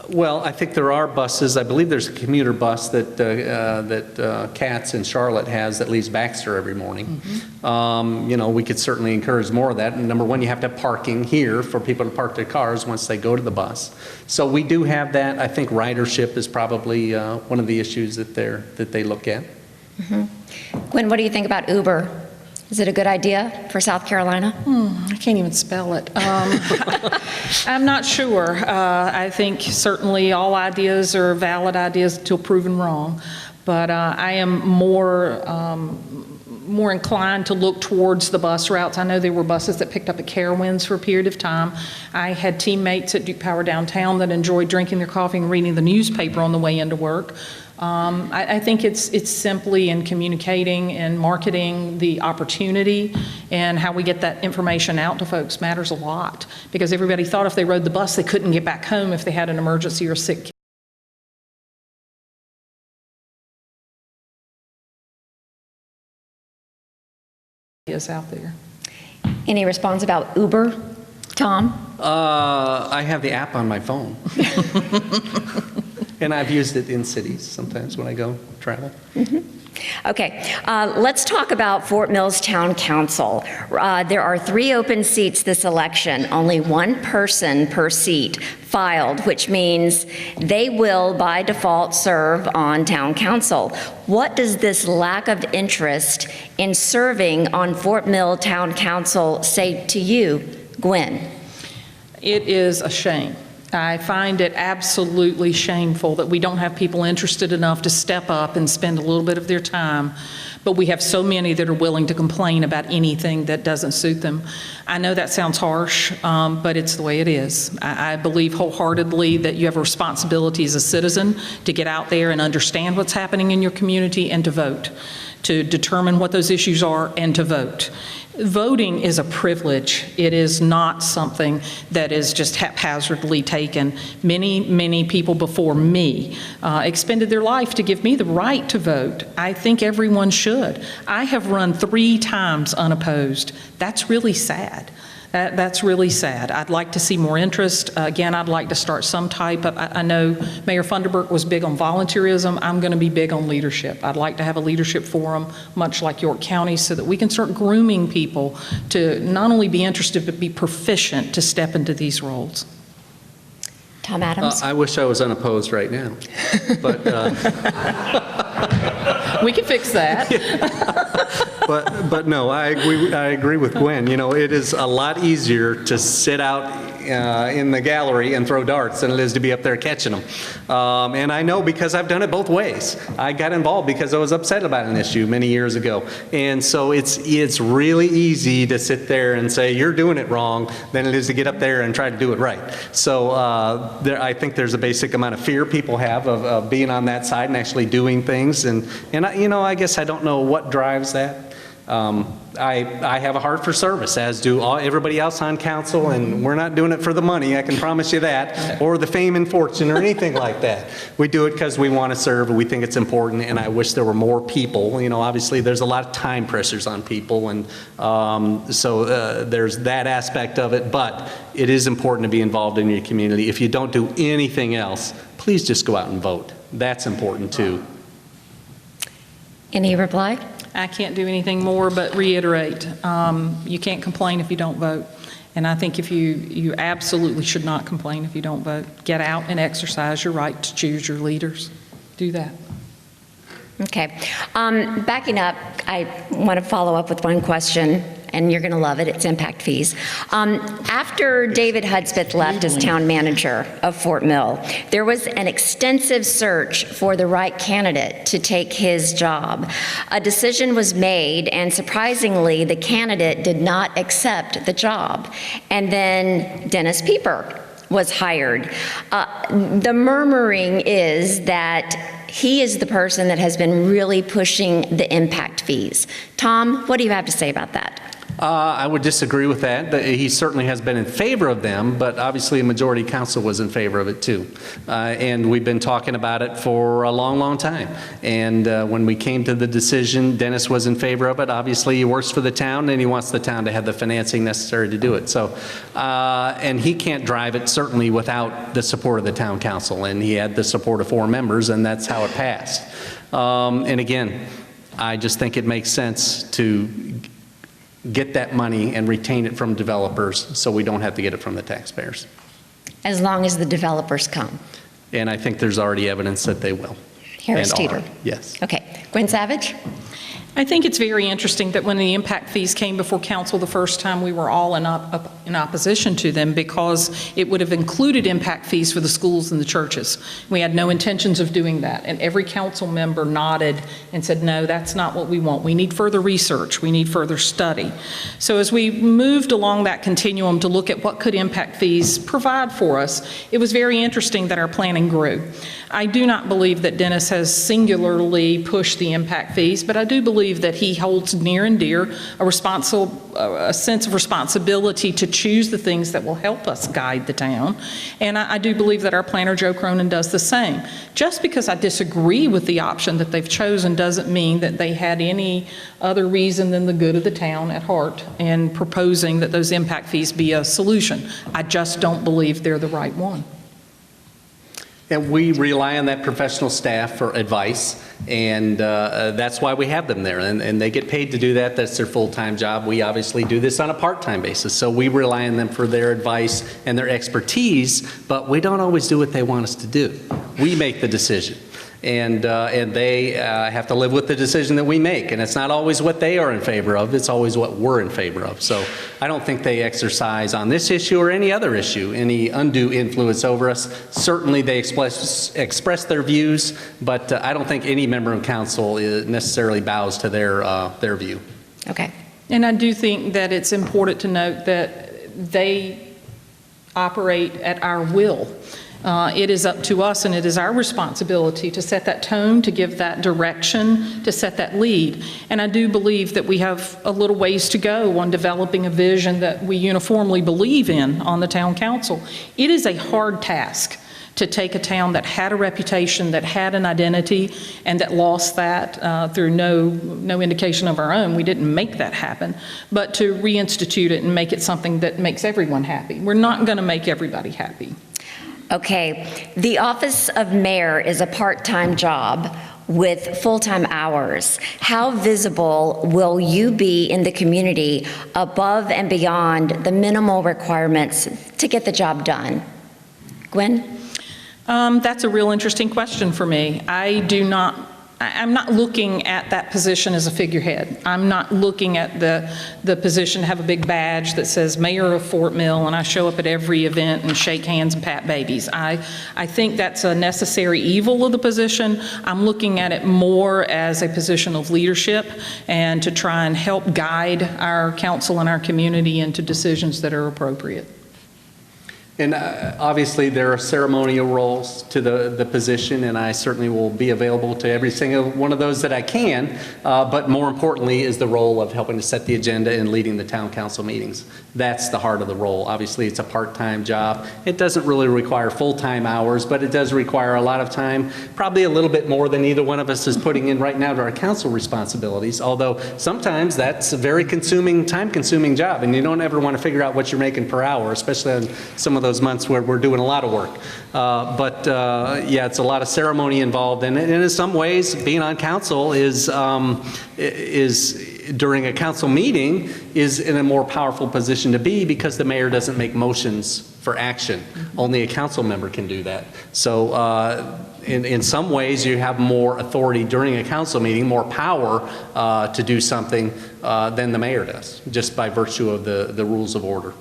Well, I think there are buses. I believe there's a commuter bus that Katz in Charlotte has that leaves Baxter every morning. Mm-hmm. You know, we could certainly encourage more of that. And number one, you have to have parking here for people to park their cars once they go to the bus. So we do have that. I think ridership is probably one of the issues that they look at. Mm-hmm. Guynn, what do you think about Uber? Is it a good idea for South Carolina? I can't even spell it. I'm not sure. I think certainly all ideas are valid ideas until proven wrong, but I am more inclined to look towards the bus routes. I know there were buses that picked up at Carowinds for a period of time. I had teammates at Duke Power Downtown that enjoyed drinking their coffee and reading the newspaper on the way into work. I think it's simply in communicating and marketing the opportunity, and how we get that information out to folks matters a lot, because everybody thought if they rode the bus they couldn't get back home if they had an emergency or sick kid. Is out there. Any response about Uber, Tom? I have the app on my phone. And I've used it in cities sometimes when I go travel. Okay, let's talk about Fort Mills Town Council. There are 3 open seats this election, only 1 person per seat filed, which means they will by default serve on Town Council. What does this lack of interest in serving on Fort Mill Town Council say to you, Guynn? It is a shame. I find it absolutely shameful that we don't have people interested enough to step up and spend a little bit of their time, but we have so many that are willing to complain about anything that doesn't suit them. I know that sounds harsh, but it's the way it is. I believe wholeheartedly that you have a responsibility as a citizen to get out there and understand what's happening in your community and to vote, to determine what those issues are and to vote. Voting is a privilege. It is not something that is just haphazardly taken. Many people before me expended their life to give me the right to vote. I think everyone should. I have run 3 times unopposed. That's really sad. That's really sad. I'd like to see more interest. Again, I'd like to start some type of, I know Mayor Funderburk was big on volunteerism. I'm going to be big on leadership. I'd like to have a leadership forum, much like York County, so that we can start grooming people to not only be interested, but be proficient to step into these roles. Tom Adams? I wish I was unopposed right now, but We can fix that. but no, I agree with Guynn. You know, it is a lot easier to sit out in the gallery and throw darts than it is to be up there catching them. And I know because I've done it both ways. I got involved because I was upset about an issue many years ago. And so it's really easy to sit there and say, you're doing it wrong, than it is to get up there and try to do it right. So I think there's a basic amount of fear people have of being on that side and actually doing things. And I guess I don't know what drives that. I have a heart for service, as do everybody else on council, and we're not doing it for the money, I can promise you that, or the fame and fortune or anything like that. We do it because we want to serve and we think it's important, and I wish there were more people. You know, obviously there's a lot of time pressures on people, and so there's that aspect of it, but it is important to be involved in your community. If you don't do anything else, please just go out and vote. That's important too. Any reply? I can't do anything more but reiterate, you can't complain if you don't vote. And I think if you absolutely should not complain if you don't vote. Get out and exercise your right to choose your leaders. Do that. Okay. Backing up, I want to follow up with one question, and you're going to love it. It's impact fees. After David Hudspeth left as town manager of Fort Mill, there was an extensive search for the right candidate to take his job. A decision was made, and surprisingly, the candidate did not accept the job. And then Dennis Pieper was hired. The murmuring is that he is the person that has been really pushing the impact fees. Tom, what do you have to say about that? I would disagree with that. He certainly has been in favor of them, but obviously a majority council was in favor of it too. And we've been talking about it for a long, long time. And when we came to the decision, Dennis was in favor of it. Obviously he works for the town and he wants the town to have the financing necessary to do it. So, and he can't drive it certainly without the support of the town council. And he had the support of 4 members, and that's how it passed. And again, I just think it makes sense to get that money and retain it from developers so we don't have to get it from the taxpayers. As long as the developers come. And I think there's already evidence that they will. Harris and Teeter. are. Yes. Okay. Guynn Savage? I think it's very interesting that when the impact fees came before council the first time, we were all in opposition to them because it would have included impact fees for the schools and the churches. We had no intentions of doing that, and every council member nodded and said, no, that's not what we want. We need further research. We need further study. So as we moved along that continuum to look at what could impact fees provide for us, it was very interesting that our planning grew. I do not believe that Dennis has singularly pushed the impact fees, but I do believe that he holds near and dear a sense of responsibility to choose the things that will help us guide the town. And I do believe that our planner, Joe Cronin, does the same. Just because I disagree with the option that they've chosen doesn't mean that they had any other reason than the good of the town at heart in proposing that those impact fees be a solution. I just don't believe they're the right one. And we rely on that professional staff for advice, and that's why we have them there. And they get paid to do that. That's their full-time job. We obviously do this on a part-time basis, so we rely on them for their advice and their expertise, but we don't always do what they want us to do. We make the decision. And they have to live with the decision that we make. And it's not always what they are in favor of, it's always what we're in favor of. So I don't think they exercise on this issue or any other issue any undue influence over us. Certainly they express their views, but I don't think any member of council necessarily bows to their view. Okay. And I do think that it's important to note that they operate at our will. It is up to us, and it is our responsibility to set that tone, to give that direction, to set that lead. And I do believe that we have a little ways to go on developing a vision that we uniformly believe in on the town council. It is a hard task to take a town that had a reputation, that had an identity, and that lost that through no indication of our own. We didn't make that happen, but to reinstitute it and make it something that makes everyone happy. We're not going to make everybody happy. Okay, the office of mayor is a part-time job with full-time hours. How visible will you be in the community above and beyond the minimal requirements to get the job done? Guynn? That's a real interesting question for me. I'm not looking at that position as a figurehead. I'm not looking at the position to have a big badge that says Mayor of Fort Mill and I show up at every event and shake hands and pat babies. I think that's a necessary evil of the position. I'm looking at it more as a position of leadership and to try and help guide our council and our community into decisions that are appropriate. And obviously there are ceremonial roles to the position, and I certainly will be available to every single one of those that I can, but more importantly is the role of helping to set the agenda and leading the town council meetings. That's the heart of the role. Obviously it's a part-time job. It doesn't really require full-time hours, but it does require a lot of time, probably a little bit more than either one of us is putting in right now to our council responsibilities, although sometimes that's a very time-consuming job, and you don't ever want to figure out what you're making per hour, especially on some of those months where we're doing a lot of work. Yeah, it's a lot of ceremony involved, and in some ways being on council is during a council meeting is in a more powerful position to be because the mayor doesn't make motions for action. Only a council member can do that. So in some ways you have more authority during a council meeting, more power to do something than the mayor does, just by virtue of the rules of order.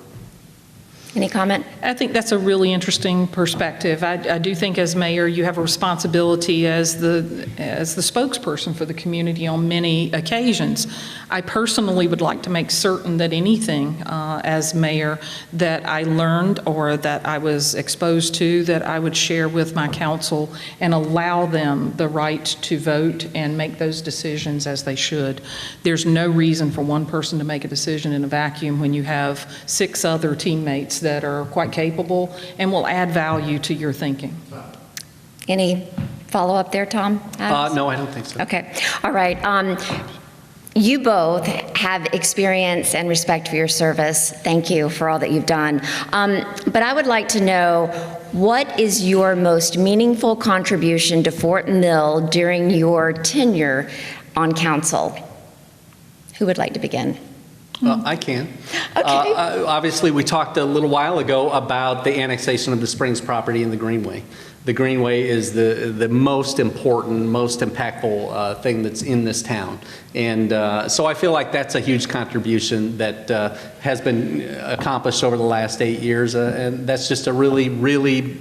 Any comment? I think that's a really interesting perspective. I do think as mayor you have a responsibility as the spokesperson for the community on many occasions. I personally would like to make certain that anything as mayor that I learned or that I was exposed to that I would share with my council and allow them the right to vote and make those decisions as they should. There's no reason for one person to make a decision in a vacuum when you have 6 other teammates that are quite capable and will add value to your thinking. Any follow-up there, Tom? No, I don't think so. Okay. All right. You both have experience and respect for your service. Thank you for all that you've done. But I would like to know, what is your most meaningful contribution to Fort Mill during your tenure on council? Who would like to begin? I can. Okay. Obviously, we talked a little while ago about the annexation of the Springs property in the Greenway. The Greenway is the most important, most impactful thing that's in this town. And so I feel like that's a huge contribution that has been accomplished over the last 8 years, and that's just a really, really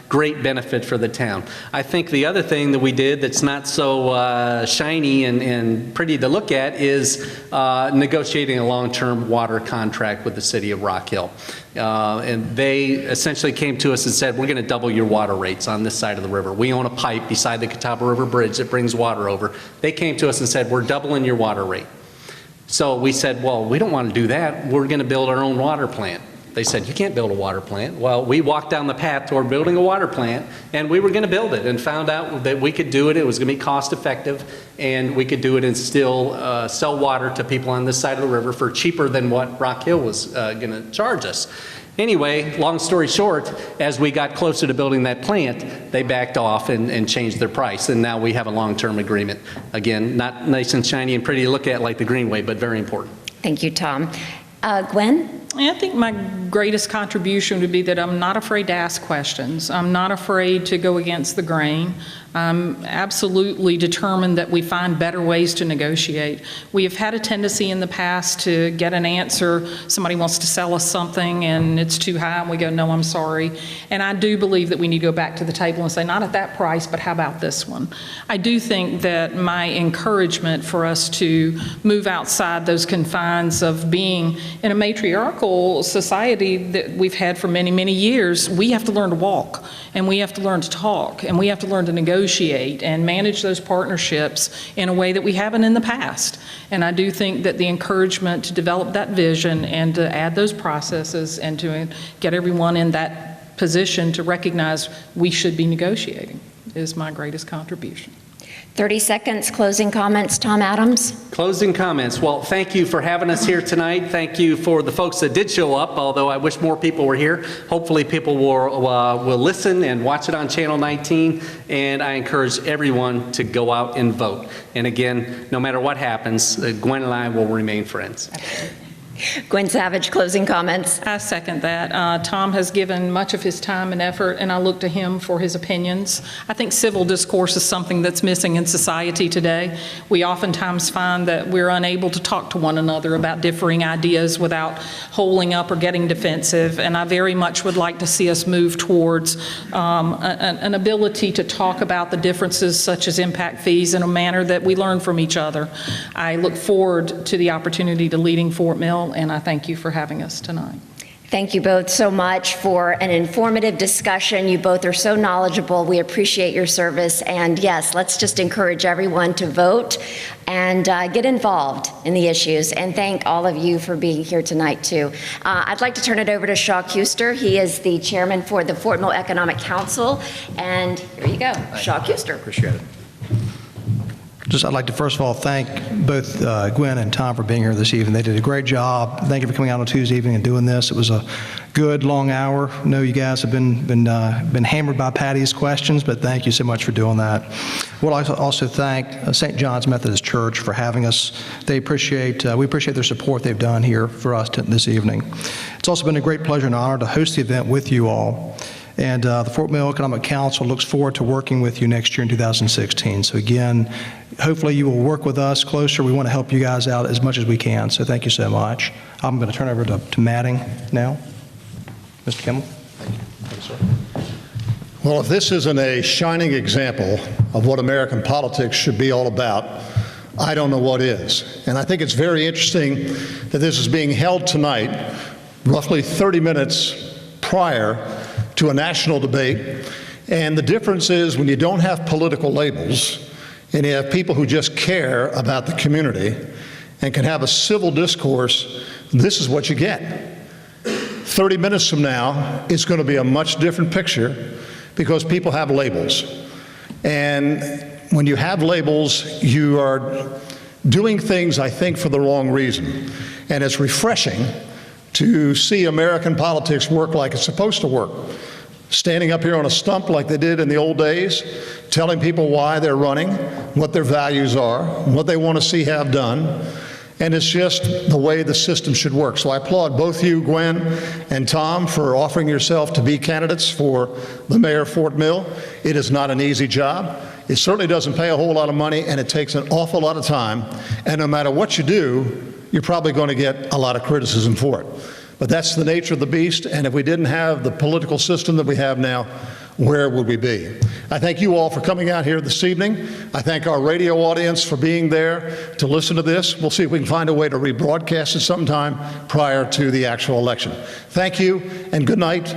great benefit for the town. I think the other thing that we did that's not so shiny and pretty to look at is negotiating a long-term water contract with the city of Rock Hill. And they essentially came to us and said, we're going to double your water rates on this side of the river. We own a pipe beside the Catawba River Bridge that brings water over. They came to us and said, we're doubling your water rate. So we said, well, we don't want to do that. We're going to build our own water plant. They said, you can't build a water plant. Well, we walked down the path toward building a water plant, and we were going to build it and found out that we could do it. It was going to be cost effective, and we could do it and still sell water to people on this side of the river for cheaper than what Rock Hill was going to charge us. Anyway, long story short, as we got closer to building that plant, they backed off and changed their price, and now we have a long-term agreement. Again, not nice and shiny and pretty to look at like the Greenway, but very important. Thank you, Tom. Guynn? I think my greatest contribution would be that I'm not afraid to ask questions. I'm not afraid to go against the grain. I'm absolutely determined that we find better ways to negotiate. We have had a tendency in the past to get an answer. Somebody wants to sell us something and it's too high, and we go, no, I'm sorry. And I do believe that we need to go back to the table and say, not at that price, but how about this one? I do think that my encouragement for us to move outside those confines of being in a matriarchal society that we've had for many, many years, we have to learn to walk, and we have to learn to talk, and we have to learn to negotiate and manage those partnerships in a way that we haven't in the past. And I do think that the encouragement to develop that vision and to add those processes and to get everyone in that position to recognize we should be negotiating is my greatest contribution. 30 seconds, closing comments. Tom Adams? Closing comments. Well, thank you for having us here tonight. Thank you for the folks that did show up, although I wish more people were here. Hopefully people will listen and watch it on Channel 19, and I encourage everyone to go out and vote. And again, no matter what happens, Guynn and I will remain friends. Guynn Savage, closing comments. I second that. Tom has given much of his time and effort, and I look to him for his opinions. I think civil discourse is something that's missing in society today. We oftentimes find that we're unable to talk to one another about differing ideas without holding up or getting defensive, and I very much would like to see us move towards an ability to talk about the differences such as impact fees in a manner that we learn from each other. I look forward to the opportunity to leading Fort Mill, and I thank you for having us tonight. Thank you both so much for an informative discussion. You both are so knowledgeable. We appreciate your service. And yes, let's just encourage everyone to vote and get involved in the issues. And thank all of you for being here tonight, too. I'd like to turn it over to Shaw Kuster. He is the chairman for the Fort Mill Economic Council. And here you go, Shaw Kuster. Appreciate it. I'd like to first of all thank both Guynn and Tom for being here this evening. They did a great job. Thank you for coming out on Tuesday evening and doing this. It was a good long hour. I know you guys have been hammered by Patty's questions, but thank you so much for doing that. We'll also thank St. John's Methodist Church for having us. We appreciate their support they've done here for us this evening. It's also been a great pleasure and honor to host the event with you all. And the Fort Mill Economic Council looks forward to working with you next year in 2016. So again, hopefully you will work with us closer. We want to help you guys out as much as we can. So thank you so much. I'm going to turn over to Matting now. Mr. Kimmel. Thank you, sir. Well, if this isn't a shining example of what American politics should be all about, I don't know what is. And I think it's very interesting that this is being held tonight, roughly 30 minutes prior to a national debate. And the difference is when you don't have political labels and you have people who just care about the community and can have a civil discourse, this is what you get. 30 minutes from now, it's going to be a much different picture because people have labels. And when you have labels, you are doing things, I think, for the wrong reason. And it's refreshing to see American politics work like it's supposed to work. Standing up here on a stump like they did in the old days, telling people why they're running, what their values are, what they want to see have done, and it's just the way the system should work. So I applaud both you, Guynn and Tom, for offering yourself to be candidates for the mayor of Fort Mill. It is not an easy job. It certainly doesn't pay a whole lot of money, and it takes an awful lot of time. And no matter what you do, you're probably going to get a lot of criticism for it. But that's the nature of the beast, and if we didn't have the political system that we have now, where would we be? I thank you all for coming out here this evening. I thank our radio audience for being there to listen to this. We'll see if we can find a way to rebroadcast it sometime prior to the actual election. Thank you, and good night.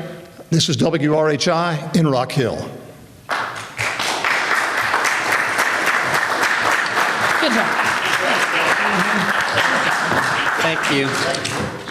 This is WRHI in Rock Hill. Good job. Thank you.